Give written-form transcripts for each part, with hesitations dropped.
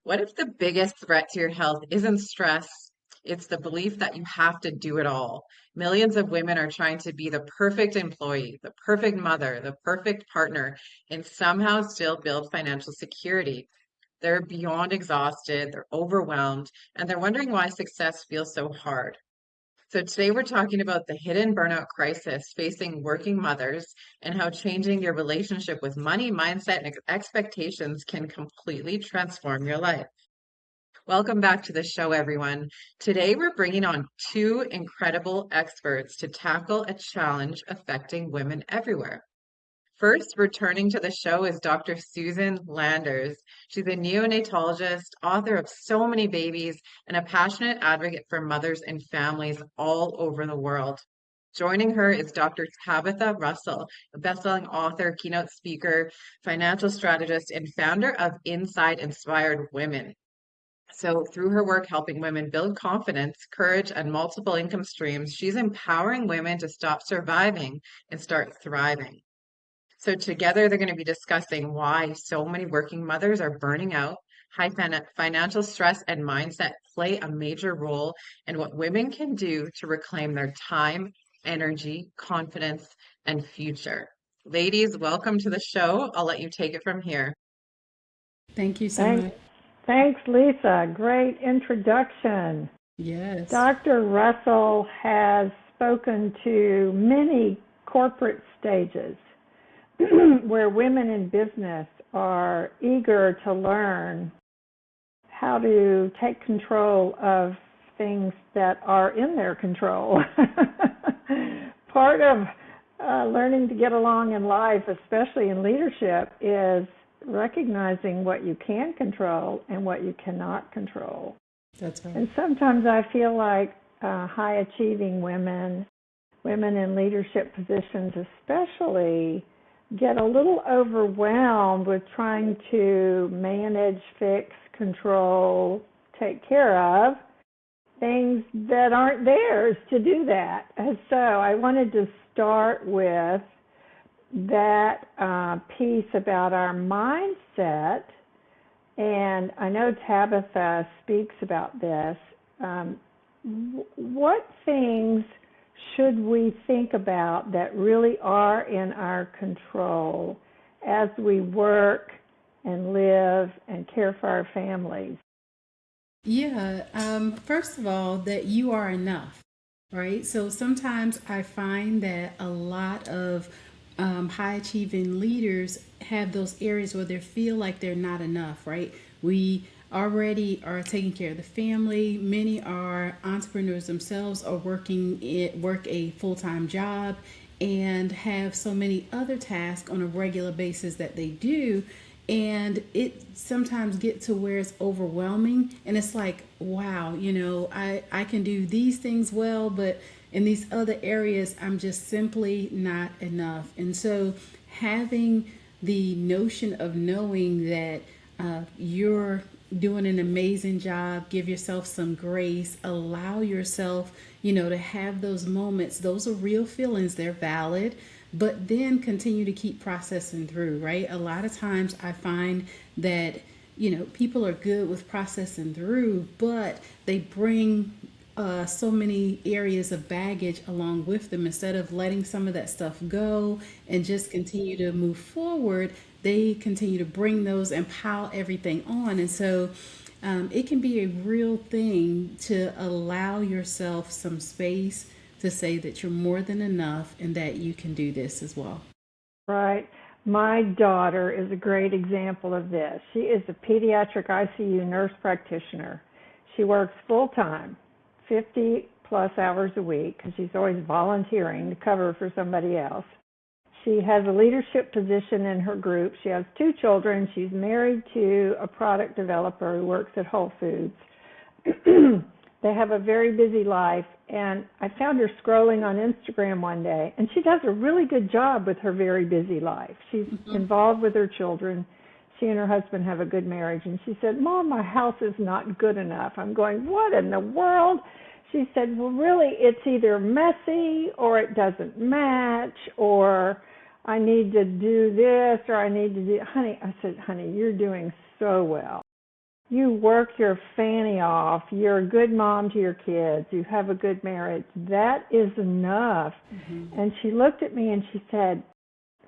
What if the biggest threat to your health isn't stress? It's the belief that you have to do it all. Millions of women are trying to be the perfect employee, the perfect mother, the perfect partner, and somehow still build financial security. They're beyond exhausted, they're overwhelmed, and they're wondering why success feels so hard. So today we're talking about the hidden burnout crisis facing working mothers and how changing your relationship with money, mindset, and expectations can completely transform your life. Welcome back to the show, everyone. Today we're bringing on two incredible experts to tackle a challenge affecting women everywhere. First, returning to the show is Dr. Susan Landers. She's a neonatologist, author of so many babies, and a passionate advocate for mothers and families all over the world. Joining her is Dr. Tabitha Russell, a best-selling author, keynote speaker, financial strategist, and founder of Inside Inspired Women. So, through her work helping women build confidence, courage, and multiple income streams, she's empowering women to stop surviving and start thriving. So together they're going to be discussing why so many working mothers are burning out, financial stress and mindset play a major role, and what women can do to reclaim their time, energy, confidence, and future. Ladies, welcome to the show. I'll let you take it from here. Thank you so Thanks, much. thanks, Lisa. Great introduction. Yes. Dr. Russell has spoken to many corporate stages where women in business are eager to learn how to take control of things that are in their control. Part of learning to get along in life, especially in leadership, is recognizing what you can control and what you cannot control. That's right. And sometimes I feel like high achieving women, women in leadership positions especially, get a little overwhelmed with trying to manage, fix, control, take care of things that aren't theirs to do that. And so I wanted to start with that piece about our mindset. And I know Tabitha speaks about this. What things should we think about that really are in our control as we work and live and care for our families? Yeah. First of all, that you are enough, right? So sometimes I find that a lot of high achieving leaders have those areas where they feel like they're not enough, right? We already are taking care of the family. Many are entrepreneurs themselves or work a full-time job and have so many other tasks on a regular basis that they do, and it sometimes get to where it's overwhelming and it's like, wow, I can do these things well, but in these other areas I'm just simply not enough. And so having the notion of knowing that you're doing an amazing job, give yourself some grace, allow yourself, to have those moments. Those are real feelings, they're valid, but then continue to keep processing through, right? A lot of times I find that, people are good with processing through, but they bring so many areas of baggage along with them. Instead of letting some of that stuff go and just continue to move forward, they continue to bring those and pile everything on. And so it can be a real thing to allow yourself some space to say that you're more than enough and that you can do this as well. Right. My daughter is a great example of this. She is a pediatric ICU nurse practitioner. She works full time, 50 plus hours a week, because she's always volunteering to cover for somebody else. She has a leadership position in her group. She has two children. She's married to a product developer who works at Whole Foods. They have a very busy life, and I found her scrolling on Instagram one day, and she does a really good job with her very busy life. She's involved with her children. She and her husband have a good marriage, and she said, "Mom, my house is not good enough." I'm going, "What in the world?" She said, "Well, really, it's either messy or it doesn't match, or I need to do this, or I need to do," honey, I said, "Honey, you're doing so well. you work your fanny off, you're a good mom to your kids, you have a good marriage. That is enough. Hmm. And she looked at me and she said,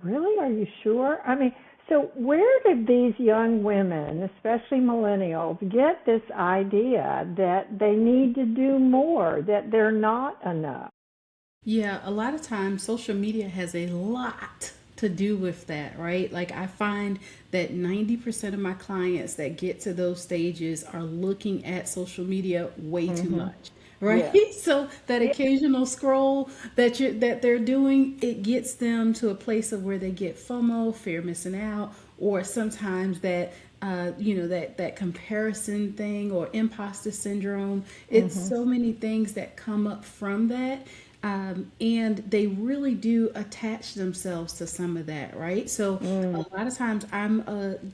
really? Are you sure? I mean, so where did these young women, especially millennials, get this idea that they need to do more, that they're not enough? Yeah, a lot of times social media has a lot to do with that, right? Like I find that 90% of my clients that get to those stages are looking at social media way too Mhm. much. Right? Yes. So that Yeah. occasional scroll that they're doing, it gets them to a place of where they get FOMO, fear of missing out, or sometimes that that comparison thing or imposter syndrome. It's Mhm. so many things that come up from that, and they really do attach themselves to some of that, right? So a Mm. lot of times I'm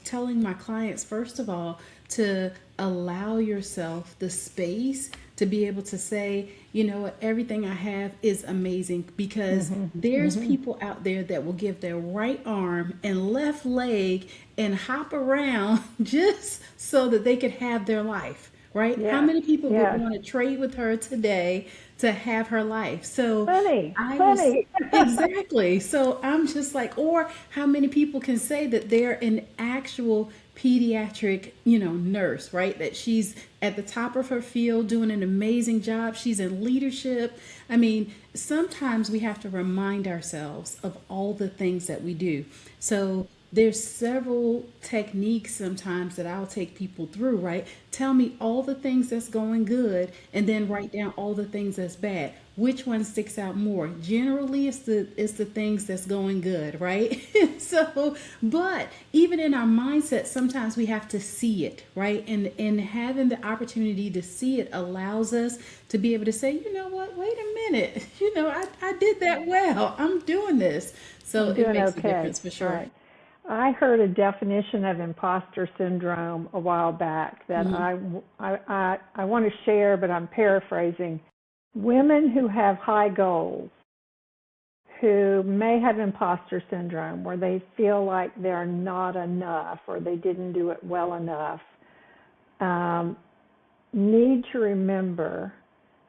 telling my clients, first of all, to allow yourself the space to be able to say, you know what, everything I have is amazing, because Mhm. there's Mhm. people out there that will give their right arm and left leg and hop around just so that they could have their life, right? How Yes. many people would Yes. want to trade with her today to have her life? So Plenty. I was Plenty. exactly. So I'm just like, or how many people can say that they're an actual pediatric, nurse, right? That she's at the top of her field doing an amazing job. She's in leadership. I mean, sometimes we have to remind ourselves of all the things that we do. So there's several techniques sometimes that I'll take people through, right? Tell me all the things that's going good and then write down all the things that's bad. Which one sticks out more? Generally it's the things that's going good, right? So, but even in our mindset, sometimes we have to see it, right? And having the opportunity to see it allows us to be able to say, you know what, wait a minute, I did that well. I'm doing this. So I'm it doing makes a okay. difference for sure. Right. I heard a definition of imposter syndrome a while back that Hmm. I want to share, but I'm paraphrasing. Women who have high goals, who may have imposter syndrome, where they feel like they're not enough or they didn't do it well enough, um, need to remember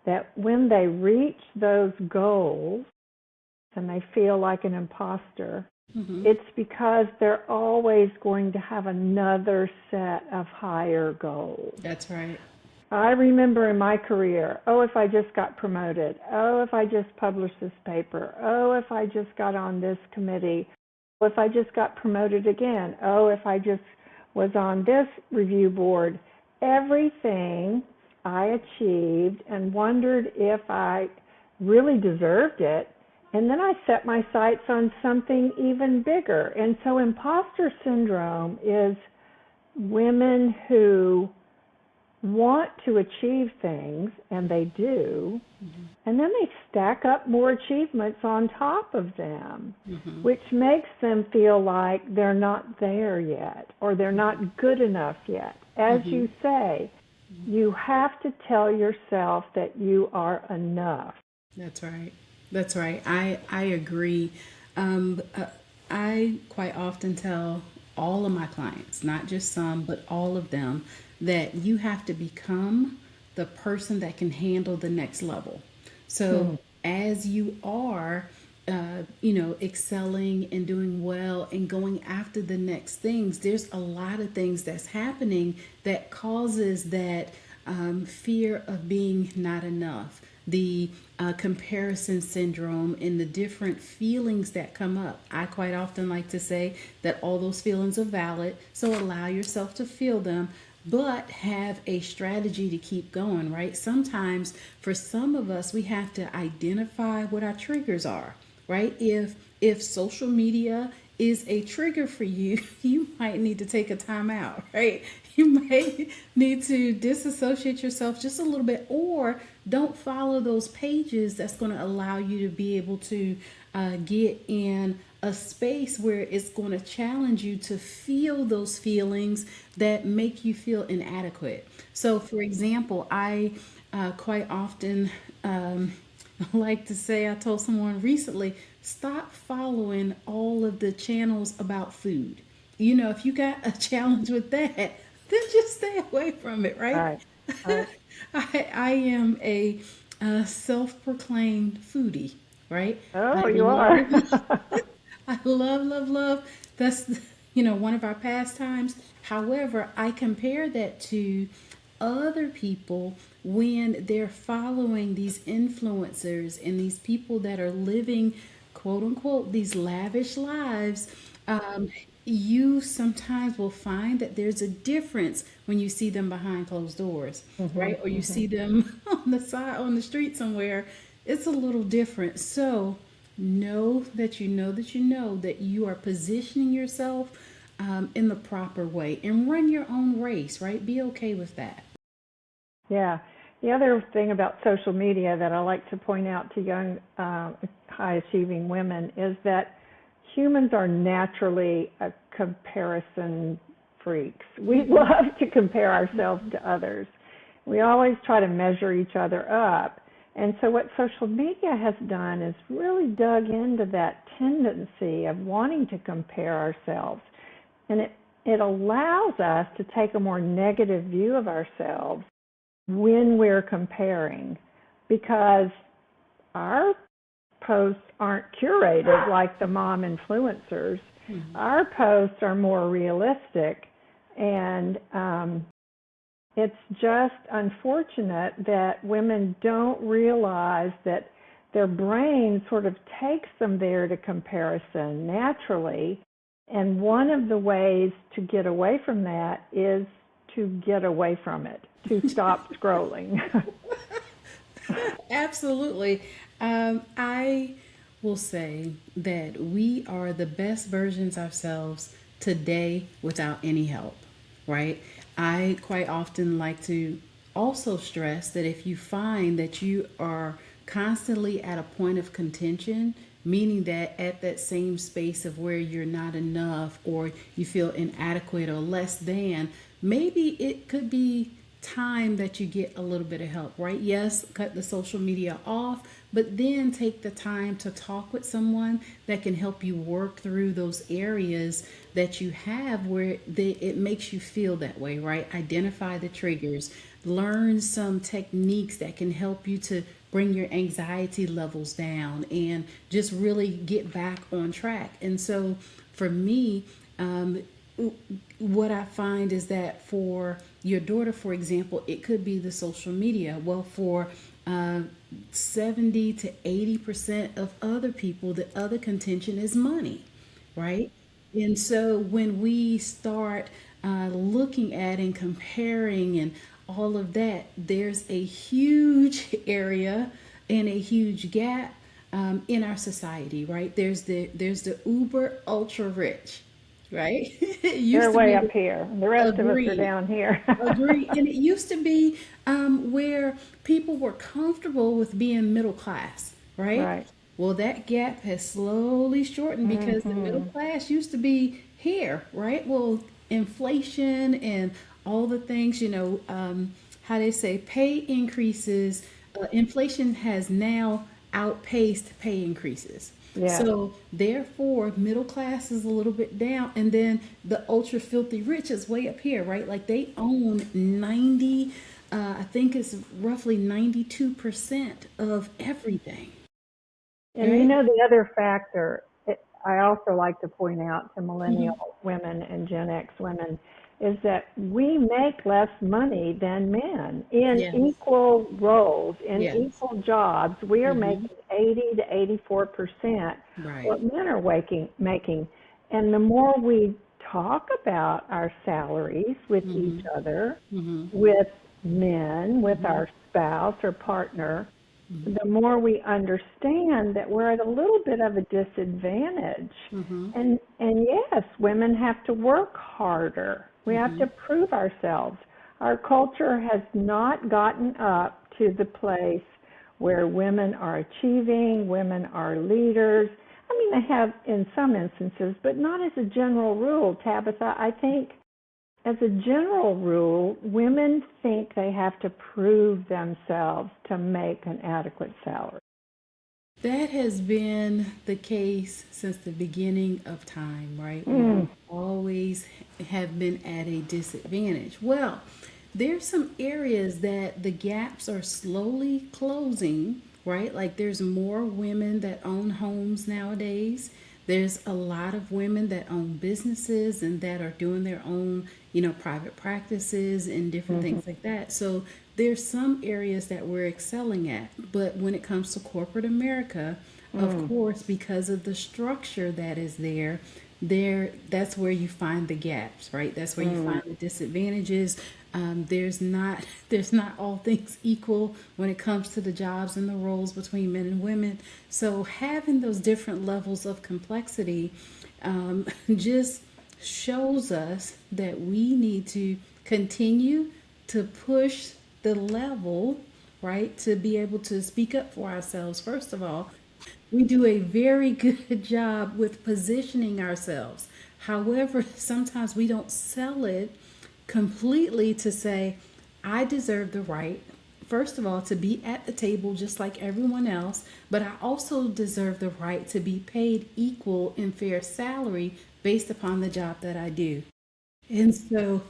that when they reach those goals and they feel like an imposter, Hmm. it's because they're always going to have another set of higher goals. That's right. I remember in my career, oh, if I just got promoted, oh, if I just published this paper, oh, if I just got on this committee, oh, if I just got promoted again, oh, if I just was on this review board. Everything I achieved and wondered if I really deserved it. And then I set my sights on something even bigger. And so imposter syndrome is women who want to achieve things, and they do, and then they stack up more achievements on top of them, Hmm. which makes them feel like they're not there yet or they're not good enough yet. As Hmm. you say, you have to tell yourself that you are enough. That's right. That's right. I agree. Um, uh, I quite often tell all of my clients, not just some, but all of them, that you have to become the person that can handle the next level. So Hmm. as you are, excelling and doing well and going after the next things, there's a lot of things that's happening that causes that fear of being not enough, the comparison syndrome, and the different feelings that come up. I quite often like to say that all those feelings are valid, so allow yourself to feel them, but have a strategy to keep going, right? Sometimes for some of us, we have to identify what our triggers are, right? If social media is a trigger for you, you might need to take a time out, right? You might need to disassociate yourself just a little bit, or don't follow those pages that's going to allow you to be able to get in a space where it's going to challenge you to feel those feelings that make you feel inadequate. So, for example, I quite often like to say, I told someone recently, stop following all of the channels about food. If you got a challenge with that, then just stay away from it, right? Right. Right. I am a self-proclaimed foodie, right? I Oh, you are. love, I love, love, love. That's, one of our pastimes. However, I compare that to other people when they're following these influencers and these people that are living, quote unquote, these lavish lives. Um, you sometimes will find that there's a difference when you see them behind closed doors, Hmm. right? Or you Hmm. see them on the side, on the street somewhere. It's a little different. So know that you know that you know that you are positioning yourself in the proper way and run your own race, right? Be okay with that. Yeah. The other thing about social media that I like to point out to young, high achieving women is that humans are naturally a comparison freaks. We love to compare ourselves to others. We always try to measure each other up. And so, what social media has done is really dug into that tendency of wanting to compare ourselves. And it allows us to take a more negative view of ourselves when we're comparing, because our posts aren't curated like the mom influencers. Mhm. Our posts are more realistic, and it's just unfortunate that women don't realize that their brain sort of takes them there to comparison naturally. And one of the ways to get away from that is to get away from it, to stop scrolling. Absolutely. I will say that we are the best versions ourselves today without any help, right? I quite often like to also stress that if you find that you are constantly at a point of contention, meaning that at that same space of where you're not enough or you feel inadequate or less than, maybe it could be time that you get a little bit of help, right? Yes, cut the social media off, but then take the time to talk with someone that can help you work through those areas that you have where it makes you feel that way, right? Identify the triggers, learn some techniques that can help you to bring your anxiety levels down and just really get back on track. And so for me, um, what I find is that for your daughter, for example, it could be the social media. Well, for uh, 70 to 80% of other people, the other contention is money, right? And so when we start looking at and comparing and all of that, there's a huge area and a huge gap in our society, right? There's the uber ultra rich, right? It They're used to way be up here. The rest of us are agreed, down here. agreed, and it used to be where people were comfortable with being middle class, right? Right. Well, that gap has slowly shortened because the middle Hmm. class used to be here, right? Well, inflation and all the things, how they say pay increases, inflation has now outpaced pay increases. Yes. So therefore, middle class is a little bit down, and then the ultra filthy rich is way up here, right? Like they own 90, I think it's roughly 92% of everything, And right? the other factor I also like to point out to Hmm. millennial women and Gen X women is that we make less money than men in Yes, equal roles, in yes. equal jobs. We are Hmm. making 80 to 84% Right. what men are making. And the more we talk about our salaries with each Hmm. other, Hmm. with men, with Hmm. our spouse or partner, Hmm. the more we understand that we're at a little bit of a disadvantage. Hmm. And yes, women have to work harder. We have Hmm. to prove ourselves. Our culture has not gotten up to the place where women are achieving, women are leaders. I mean, they have in some instances, but not as a general rule, Tabitha. I think as a general rule, women think they have to prove themselves to make an adequate salary. That has been the case since the beginning of time, right? Women Mm, always have been at a disadvantage. Well, there's some areas that the gaps are slowly closing, right? Like there's more women that own homes nowadays. There's a lot of women that own businesses and that are doing their own, private practices and different mhm, things like that. So there's some areas that we're excelling at. But when it comes to corporate America, of mm, course, because of the structure that is that's where you find the gaps, right? That's where you mm. find the disadvantages. There's not all things equal when it comes to the jobs and the roles between men and women. So having those different levels of complexity just shows us that we need to continue to push the level, right, to be able to speak up for ourselves. First of all, we do a very good job with positioning ourselves. However, sometimes we don't sell it completely to say, I deserve the right, first of all, to be at the table just like everyone else, but I also deserve the right to be paid equal and fair salary based upon the job that I do. And so,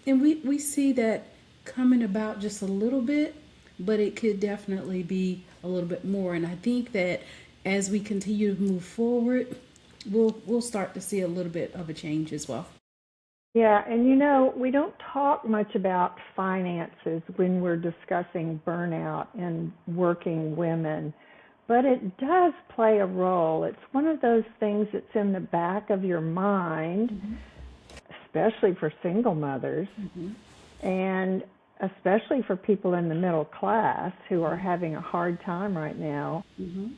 we see that coming about just a little bit, but it could definitely be a little bit more. And I think that as we continue to move forward, we'll start to see a little bit of a change as well. Yeah, and we don't talk much about finances when we're discussing burnout and working women, but it does play a role. It's one of those things that's in the back of your mind, Hmm. especially for single mothers, Hmm. and especially for people in the middle class who are having a hard time right now. Hmm.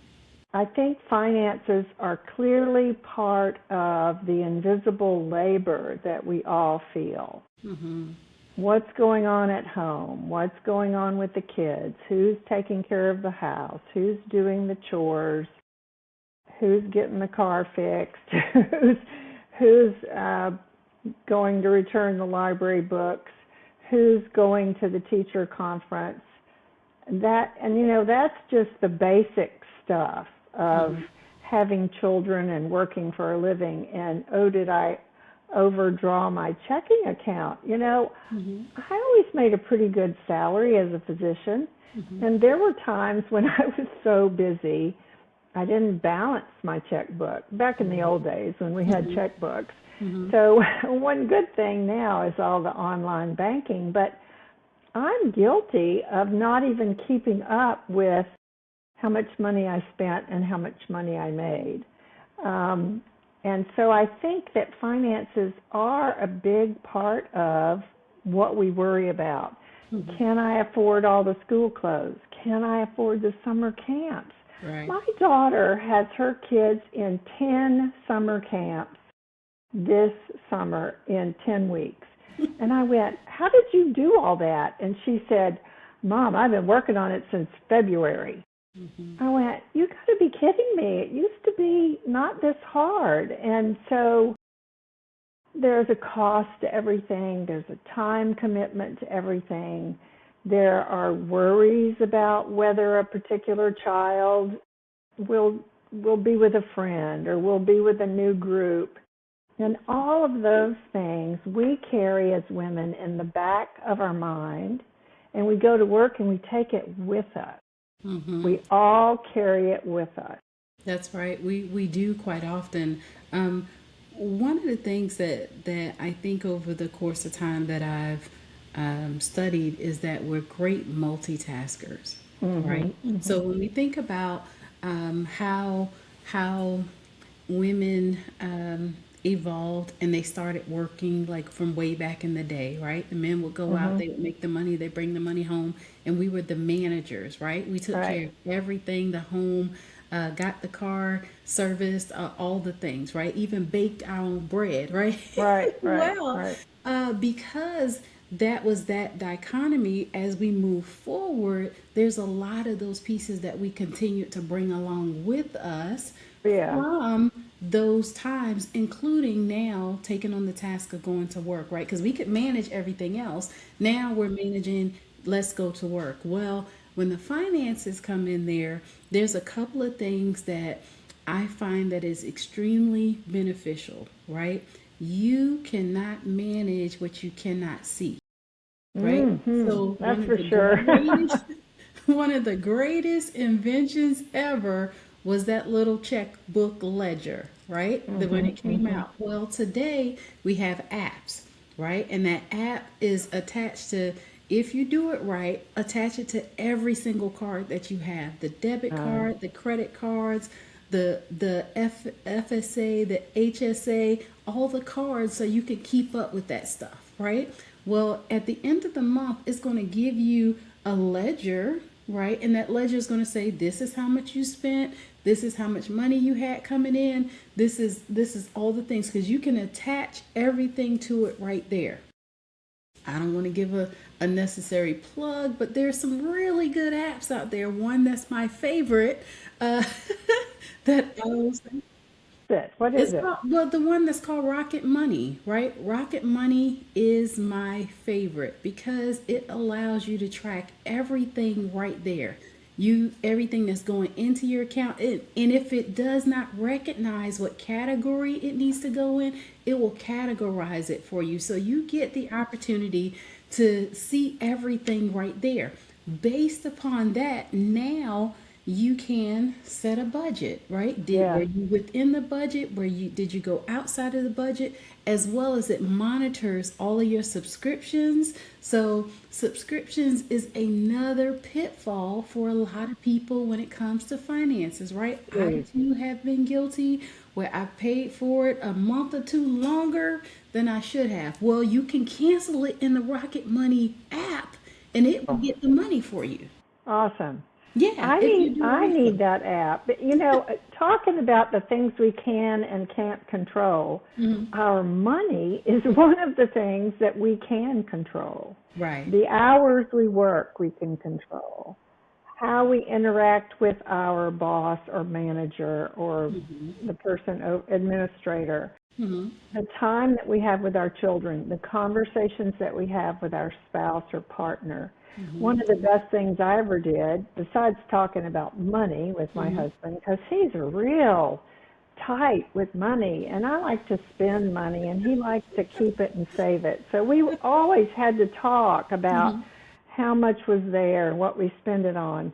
I think finances are clearly part of the invisible labor that we all feel. Hmm. What's going on at home? What's going on with the kids? Who's taking care of the house? Who's doing the chores? Who's getting the car fixed? who's going to return the library books? Who's going to the teacher conference? That's just the basic stuff of Hmm. having children and working for a living. And oh, did I overdraw my checking account? Hmm. I always made a pretty good salary as a physician, Hmm. and there were times when I was so busy I didn't balance my checkbook back in the old days when we had Hmm. checkbooks. Hmm. So one good thing now is all the online banking, but I'm guilty of not even keeping up with how much money I spent and how much money I made. Um, and so I think that finances are a big part of what we worry about. Hmm. Can I afford all the school clothes? Can I afford the summer camps? Right. My daughter has her kids in 10 summer camps this summer in 10 weeks. And I went, how did you do all that? And she said, Mom, I've been working on it since February. Hmm. I went, you got to be kidding me. It used to be not this hard. And so there's a cost to everything, there's a time commitment to everything. There are worries about whether a particular child will will be with a friend or will be with a new group. And all of those things we carry as women in the back of our mind, and we go to work and we take it with us. Hmm. We all carry it with us. That's right. We do quite often. Um, One of the things that I think over the course of time that I've studied is that we're great multitaskers, right? Mhm. So Mhm. when we think about how women evolved and they started working like from way back in the day, right? The men would go out, Mhm. they would make the money, they bring the money home, and we were the managers, right? We took Right. care of everything, the home, got the car serviced, all the things, right? Even baked our own bread, right? Right. Right. Well, Right. because that was that dichotomy, as we move forward, there's a lot of those pieces that we continue to bring along with us Yeah. from those times, including now taking on the task of going to work, right? Because we could manage everything else. Now we're managing, let's go to work. Well, when the finances come in there, there's a couple of things that I find that is extremely beneficial, right? You cannot manage what you cannot see, right? So That's for sure. one of the greatest inventions ever was that little checkbook ledger, right? When it came out. Well, today we have apps, right? And that app is attached to, if you do it right, attach it to every single card that you have, the debit card, the credit cards, FSA, the HSA, all the cards, so you can keep up with that stuff, right? Well, at the end of the month, it's going to give you a ledger, right? And that ledger is going to say, this is how much you spent, this is how much money you had coming in, this is all the things, because you can attach everything to it right there. I don't want to give a unnecessary plug, but there's some really good apps out there. One that's my favorite, that I was What it's is it? called, well, the one that's called Rocket Money, right? Rocket Money is my favorite because it allows you to track everything right there. Everything that's going into your account, and if it does not recognize what category it needs to go in, it will categorize it for you. So you get the opportunity to see everything right there. Based upon that, now you can set a budget, right? Were Yeah. you within the budget? Did you go outside of the budget? As well as it monitors all of your subscriptions. So subscriptions is another pitfall for a lot of people when it comes to finances, right? I Agreed. too have been guilty where I paid for it a month or two longer than I should have. Well, you can cancel it in the Rocket Money app and it will get the money for you. Awesome. Yeah, I if you need do it I right. need that app. But, talking about the things we can and can't control, Mhm. our money is one of the things that we can control. Right. The hours we work, we can control. How we interact with our boss or manager or Mhm. the administrator. Mhm. The time that we have with our children, the conversations that we have with our spouse or partner. Mhm. One of the best things I ever did, besides talking about money with my Mhm. husband, because he's real tight with money, and I like to spend money, and he likes to keep it and save it. So we always had to talk about Mhm. how much was there and what we spend it on.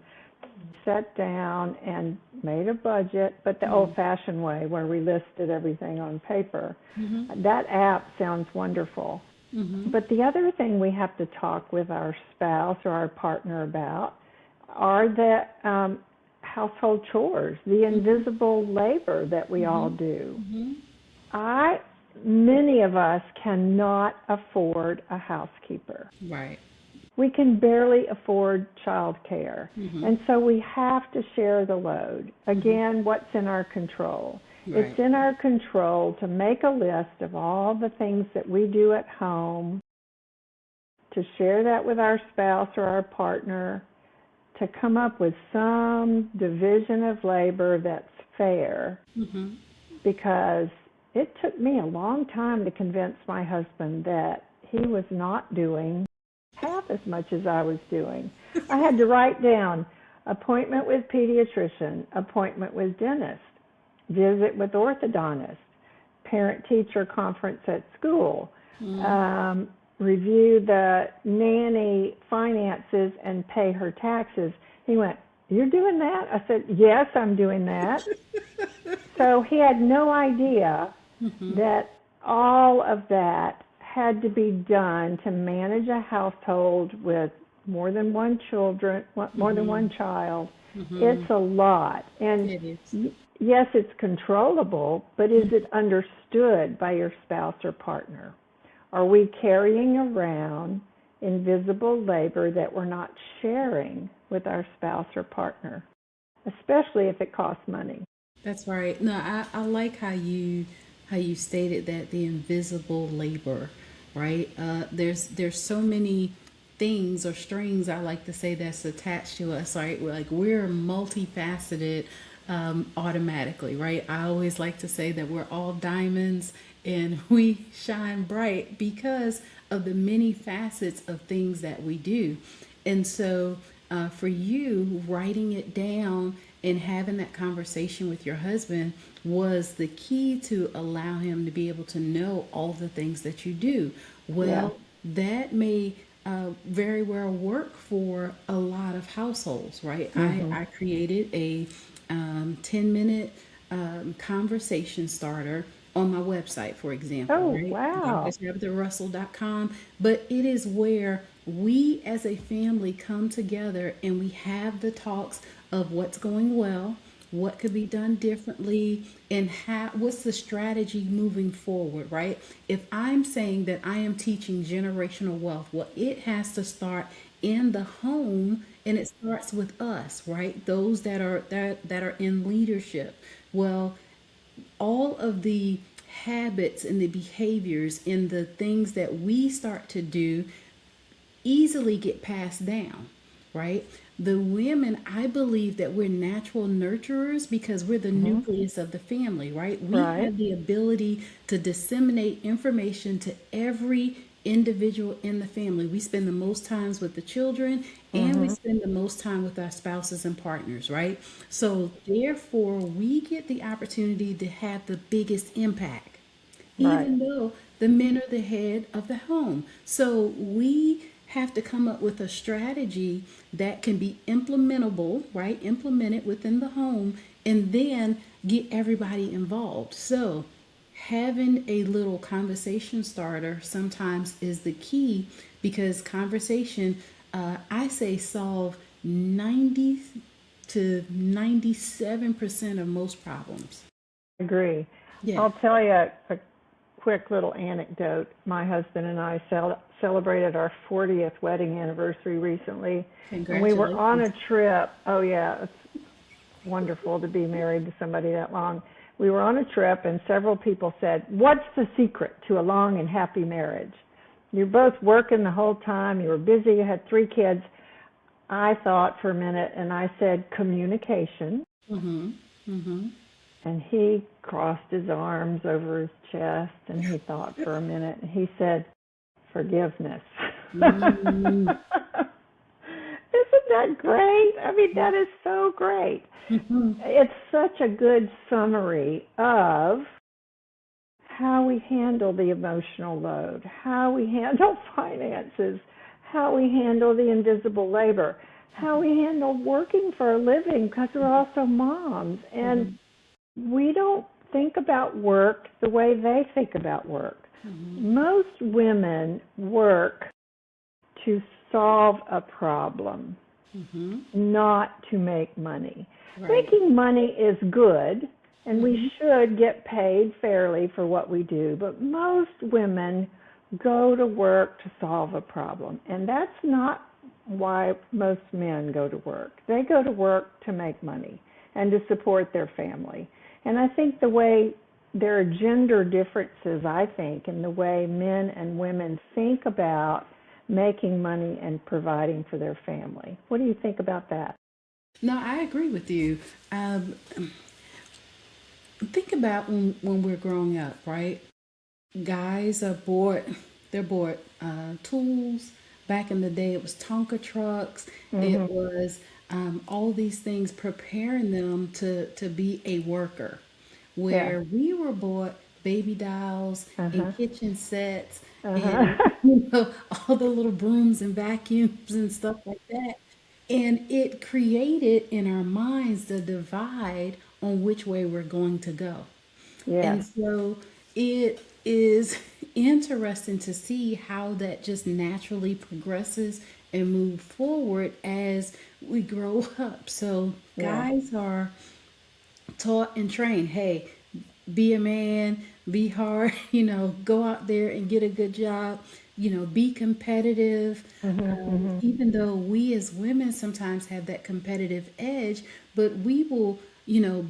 Sat down and made a budget, but the Mhm. old-fashioned way where we listed everything on paper. Mhm. That app sounds wonderful. Mhm. But the other thing we have to talk with our spouse or our partner about are the household chores, the Mhm. invisible labor that we all Mhm. do. Mhm. I Many of us cannot afford a housekeeper. Right. We can barely afford childcare. Mhm. And so we have to share the load. Mhm. Again, what's in our control? It's Right. in our control to make a list of all the things that we do at home, to share that with our spouse or our partner, to come up with some division of labor that's fair, Mhm. because it took me a long time to convince my husband that he was not doing half as much as I was doing. I had to write down appointment with pediatrician, appointment with dentist, visit with orthodontist, parent teacher conference at school, Mhm. um, review the nanny finances and pay her taxes. He went, "You're doing that?" I said, "Yes, I'm doing that." So he had no idea Mhm. that all of that had to be done to manage a household with more than more than one Mhm. child. Mhm. It's a lot. And It is. yes, it's controllable, but is it understood by your spouse or partner? Are we carrying around invisible labor that we're not sharing with our spouse or partner, especially if it costs money? That's right. No, I like how you stated that the invisible labor, right? There's so many things or strings I like to say that's attached to us, right? We're multifaceted automatically, right? I always like to say that we're all diamonds and we shine bright because of the many facets of things that we do. And so for you, writing it down and having that conversation with your husband was the key to allow him to be able to know all the things that you do. Yeah. Well, that may very well work for a lot of households, right? Mm-hmm. I created a 10-minute conversation starter on my website, for example, Oh, right? wow. DrTabithaRussell.com. But it is where we as a family come together and we have the talks of what's going well, what could be done differently, and how what's the strategy moving forward, right? If I'm saying that I am teaching generational wealth, well, it has to start in the home, and it starts with us, right? Those that are in leadership. Well, all of the habits and the behaviors and the things that we start to do easily get passed down, right? The women, I believe that we're natural nurturers because we're the Mm-hmm. nucleus of the family, right? We Right. have the ability to disseminate information to every individual in the family. We spend the most times with the children and we Mm-hmm. spend the most time with our spouses and partners, right? So therefore, we get the opportunity to have the biggest impact Right. even though the men are the head of the home. So we have to come up with a strategy that can be implementable, right? Implemented within the home and then get everybody involved. So having a little conversation starter sometimes is the key because conversation, I say, solve 90 to 97% of most problems. Agree. Yeah. I'll tell you a quick little anecdote. My husband and I celebrated our 40th wedding anniversary recently, and we were on Congratulations. a trip. Oh, yeah, it's wonderful to be married to somebody that long. We were on a trip, and several people said, "What's the secret to a long and happy marriage? You're both working the whole time, you were busy, you had 3 kids." I thought for a minute, and I said, "Communication." Mm-hmm. Mm-hmm. And he crossed his arms over his chest and he thought for a minute and he said, "Forgiveness." Mm-hmm. Isn't that great? I mean, that is so great. It's such a good summary of how we handle the emotional load, how we handle finances, how we handle the invisible labor, how we handle working for a living because we're also moms. And Mm-hmm. we don't think about work the way they think about work. Mm-hmm. Most women work to solve a problem, Mm-hmm. not to make money. Right. Making money is good, and Mm-hmm. we should get paid fairly for what we do, but most women go to work to solve a problem, and that's not why most men go to work. They go to work to make money and to support their family. And I think the way there are gender differences, I think, in the way men and women think about making money and providing for their family. What do you think about that? No, I agree with you. Um, think about when we're growing up, right? Guys are bought, they're bought tools. Back in the day, it was Tonka trucks. It Mhm. was all these things preparing them to be a worker. Yeah. Where we were bought baby dolls and Uh-huh. kitchen sets and Uh-huh. all the little brooms and vacuums and stuff like that. And it created in our minds the divide on which way we're going to go. Yes. And so it is interesting to see how that just naturally progresses and move forward as we grow up. So Yes. guys are taught and trained, hey, be a man, be hard, go out there and get a good job, be competitive. Mhm. Mhm. Even though we as women sometimes have that competitive edge, but we will,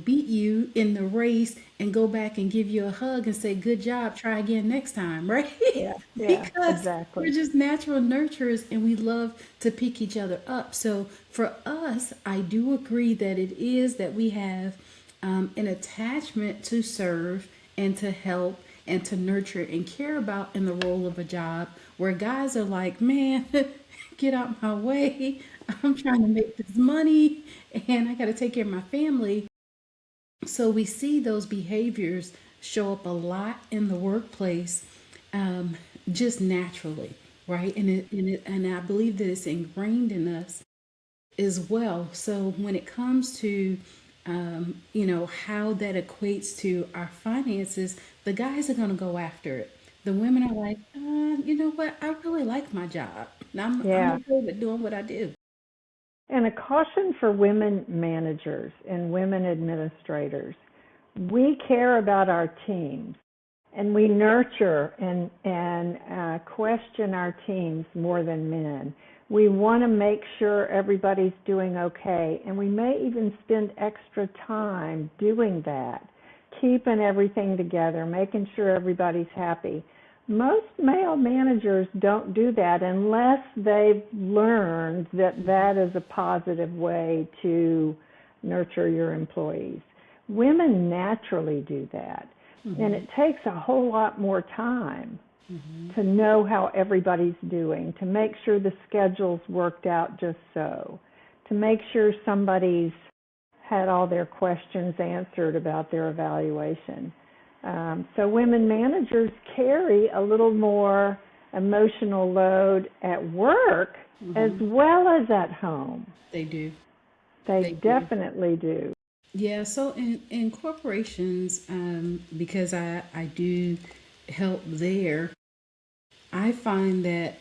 beat you in the race and go back and give you a hug and say, good job, try again next time, right? Yeah. Yeah. Because we're Exactly. just natural nurturers and we love to pick each other up. So for us, I do agree that it is that we have an attachment to serve and to help and to nurture and care about in the role of a job where guys are like, man, get out my way. I'm trying to make this money and I got to take care of my family. So we see those behaviors show up a lot in the workplace, um, just naturally, right? And I believe that it's ingrained in us as well. So when it comes to how that equates to our finances, the guys are going to go after it. The women are like, you know what? I really like my job. I'm Yeah. okay with doing what I do. And a caution for women managers and women administrators. We care about our teams and we nurture and question our teams more than men. We want to make sure everybody's doing okay, and we may even spend extra time doing that, keeping everything together, making sure everybody's happy. Most male managers don't do that unless they've learned that that is a positive way to nurture your employees. Women naturally do that, and Hmm. it takes a whole lot more time Hmm. to know how everybody's doing, to make sure the schedule's worked out just so, to make sure somebody's had all their questions answered about their evaluation. So women managers carry a little more emotional load at work as Hmm. well as at home. They do. They They do. definitely do. Yeah, so in corporations, because I do help there, I find that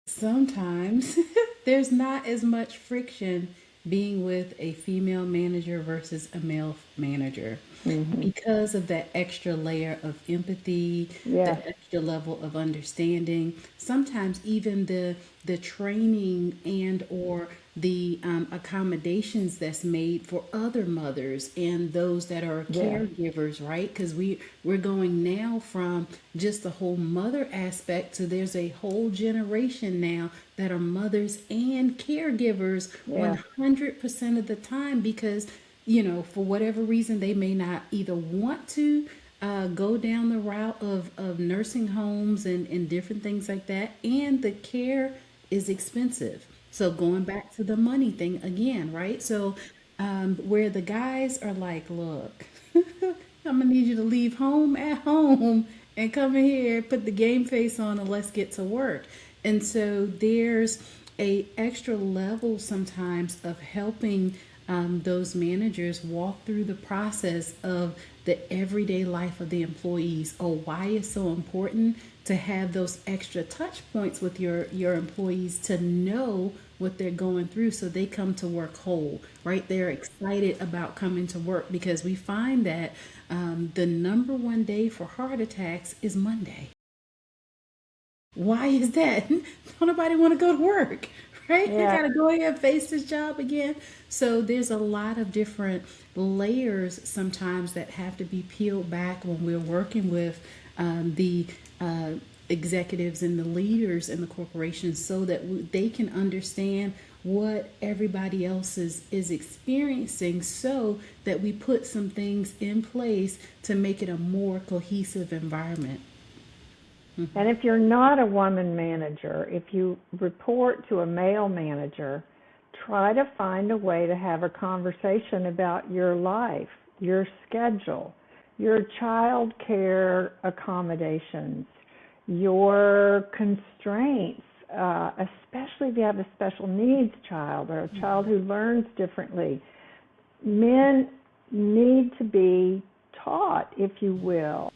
sometimes there's not as much friction being with a female manager versus a male manager Hmm. because of that extra layer of empathy, Yes. the extra level of understanding. Sometimes even the training and or the accommodations that's made for other mothers and those that are Yes. caregivers, right? Because we're going now from just the whole mother aspect to there's a whole generation now that are mothers and caregivers Yes. 100% of the time because for whatever reason, they may not either want to go down the route of nursing homes and different things like that. And the care is expensive. So going back to the money thing again, right? So where the guys are like, look, I'm gonna need you to leave home at home and come in here, put the game face on, and let's get to work. And so there's a extra level sometimes of helping those managers walk through the process of the everyday life of the employees, or why it's so important to have those extra touch points with your employees to know what they're going through so they come to work whole, right? They're excited about coming to work because we find that the number one day for heart attacks is Monday. Why is that? Don't nobody want to go to work, right? They Yeah. got to go ahead and face this job again. So there's a lot of different layers sometimes that have to be peeled back when we're working with the uh, executives and the leaders in the corporation so that they can understand what everybody else is experiencing so that we put some things in place to make it a more cohesive environment. And if you're not a woman manager, if you report to a male manager, try to find a way to have a conversation about your life, your schedule, your child care accommodations, your constraints, especially if you have a special needs child or a child who learns differently. Men need to be taught, if you will,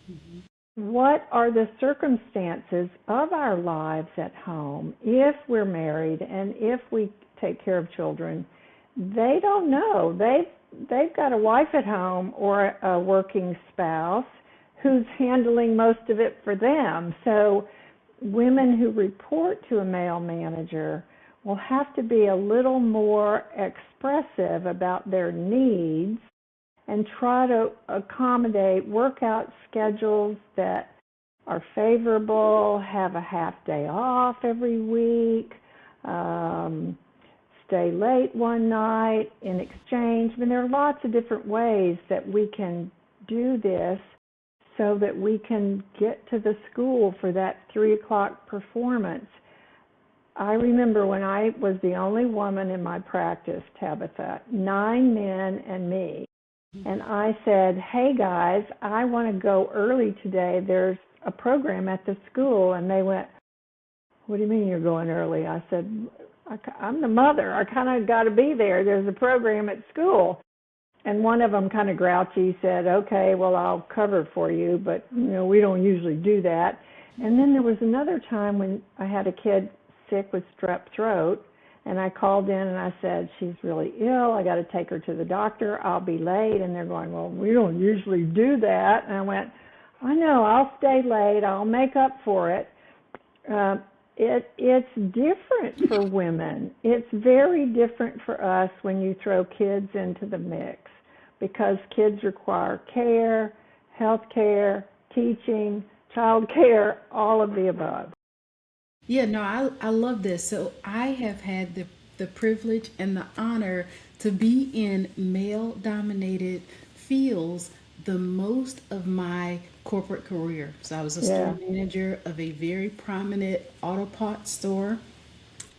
what are the circumstances of our lives at home if we're married and if we take care of children. They don't know. They've got a wife at home or a working spouse who's handling most of it for them. So women who report to a male manager will have to be a little more expressive about their needs and try to accommodate workout schedules that are favorable, have a half day off every week, um, stay late one night in exchange. I mean, there are lots of different ways that we can do this so that we can get to the school for that 3 o'clock performance. I remember when I was the only woman in my practice, Tabitha, 9 men and me. And I said, hey guys, I want to go early today. There's a program at the school. And they went, what do you mean you're going early? I said, I'm the mother. I kind of got to be there. There's a program at school. And one of them kind of grouchy said, okay, well, I'll cover for you, but we don't usually do that. And then there was another time when I had a kid sick with strep throat, and I called in and I said, she's really ill. I got to take her to the doctor. I'll be late. And they're going, well, we don't usually do that. And I went, I know, I'll stay late. I'll make up for it. It's different for women. It's very different for us when you throw kids into the mix, because kids require care, health care, teaching, child care, all of the above. Yeah, no, I love this. So I have had the privilege and the honor to be in male dominated fields the most of my corporate career. So I was a Yeah. store manager of a very prominent auto parts store.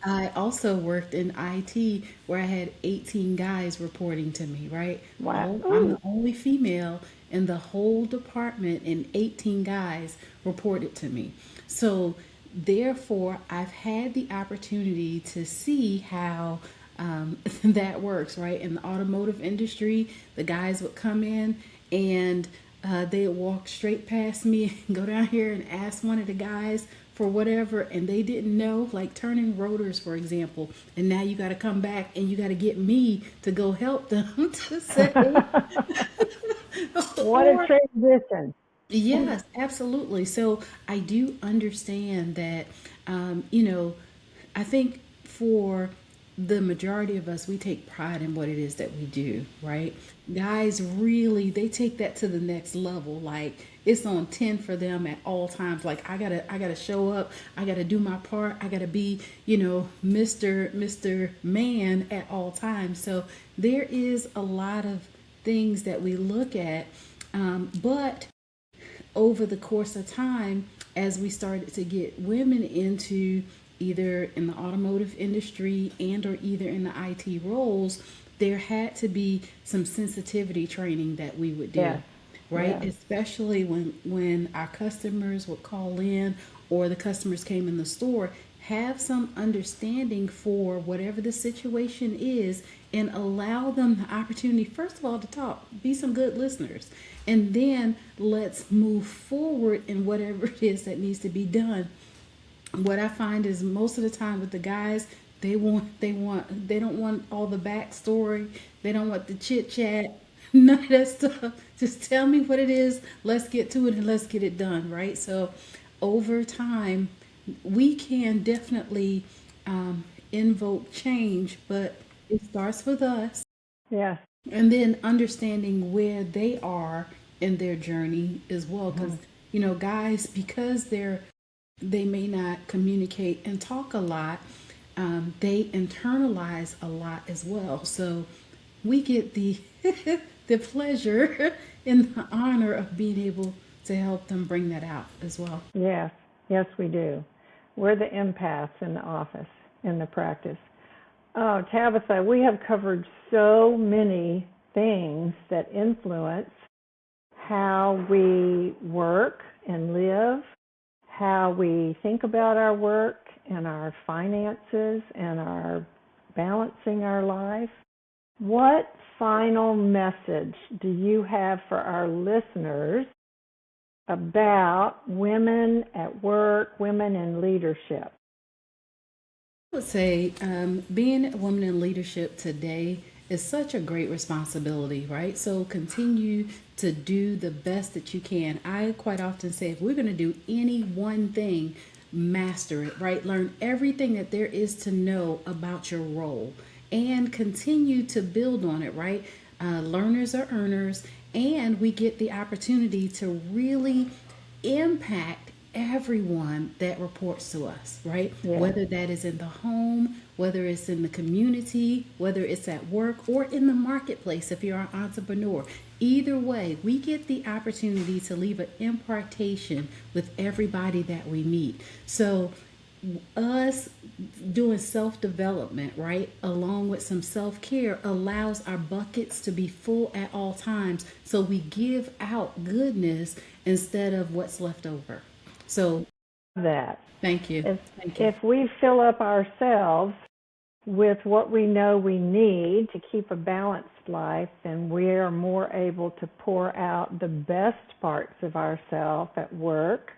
I also worked in IT where I had 18 guys reporting to me, right? Wow. I'm Ooh. the only female in the whole department, and 18 guys reported to me. So, therefore, I've had the opportunity to see how that works, right? In the automotive industry, the guys would come in and they would walk straight past me and go down here and ask one of the guys for whatever, and they didn't know, like turning rotors, for example. And now you got to come back and you got to get me to go help them to say, What a or transition. yes, absolutely. So I do understand that, I think for the majority of us, we take pride in what it is that we do, right? Guys really, they take that to the next level. Like it's on 10 for them at all times. Like I gotta show up. I gotta do my part. I gotta be, Mr. Man at all times. So there is a lot of things that we look at. But over the course of time, as we started to get women into either in the automotive industry and or either in the IT roles, there had to be some sensitivity training that we would do, Yes. right? Yes. Especially when our customers would call in or the customers came in the store, have some understanding for whatever the situation is and allow them the opportunity, first of all, to talk, be some good listeners, and then let's move forward in whatever it is that needs to be done. What I find is most of the time with the guys, they don't want all the backstory. They don't want the chit chat, none of that stuff. Just tell me what it is. Let's get to it and let's get it done, right? So over time, we can definitely invoke change, but it starts with us, Yes. and then understanding where they are in their journey as well. Because guys, because they may not communicate and talk a lot, they internalize a lot as well. So we get the the pleasure and the honor of being able to help them bring that out as well. Yes. Yes, we do. We're the empaths in the office, in the practice. Oh, Tabitha, we have covered so many things that influence how we work and live, how we think about our work and our finances and our balancing our life. What final message do you have for our listeners about women at work, women in leadership? I would say being a woman in leadership today is such a great responsibility, right? So continue to do the best that you can. I quite often say if we're going to do any one thing, master it, right? Learn everything that there is to know about your role and continue to build on it, right? Learners are earners, and we get the opportunity to really impact everyone that reports to us, right? Yeah. Whether that is in the home, whether it's in the community, whether it's at work or in the marketplace if you're an entrepreneur. Either way, we get the opportunity to leave an impartation with everybody that we meet. So us doing self development, right, along with some self care, allows our buckets to be full at all times. So we give out goodness instead of what's left over. So That thank you. if Thank you. if we fill up ourselves with what we know we need to keep a balanced life, then we are more able to pour out the best parts of ourselves at work,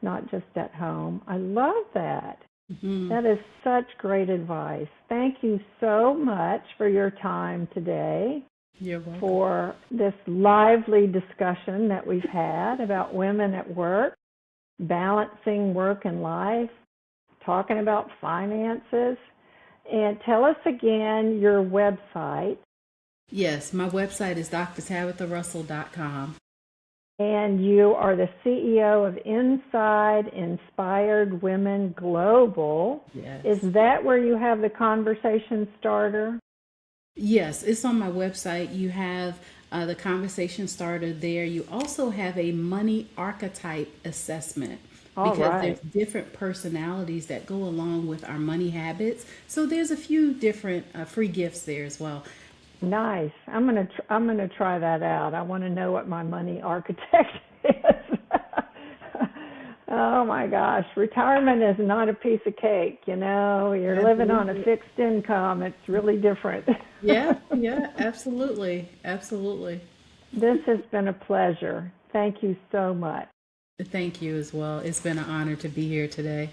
not just at home. I love that. Hmm. That is such great advice. Thank you so much for your time today, You're welcome. for this lively discussion that we've had about women at work, balancing work and life, talking about finances. And tell us again your website. Yes, my website is drtabitharussell.com. And you are the CEO of Inside Inspired Women Global. Is Yes. that where you have the conversation starter? Yes, it's on my website. You have the conversation starter there. You also have a money archetype assessment All because there's right. different personalities that go along with our money habits. So there's a few different free gifts there as well. Nice. I'm gonna try that out. I want to know what my money architect is. Oh my gosh, retirement is not a piece of cake. You're living on a Absolutely. fixed income. It's really different. Yeah, yeah, absolutely. Absolutely. This has been a pleasure. Thank you so much. Thank you as well. It's been an honor to be here today.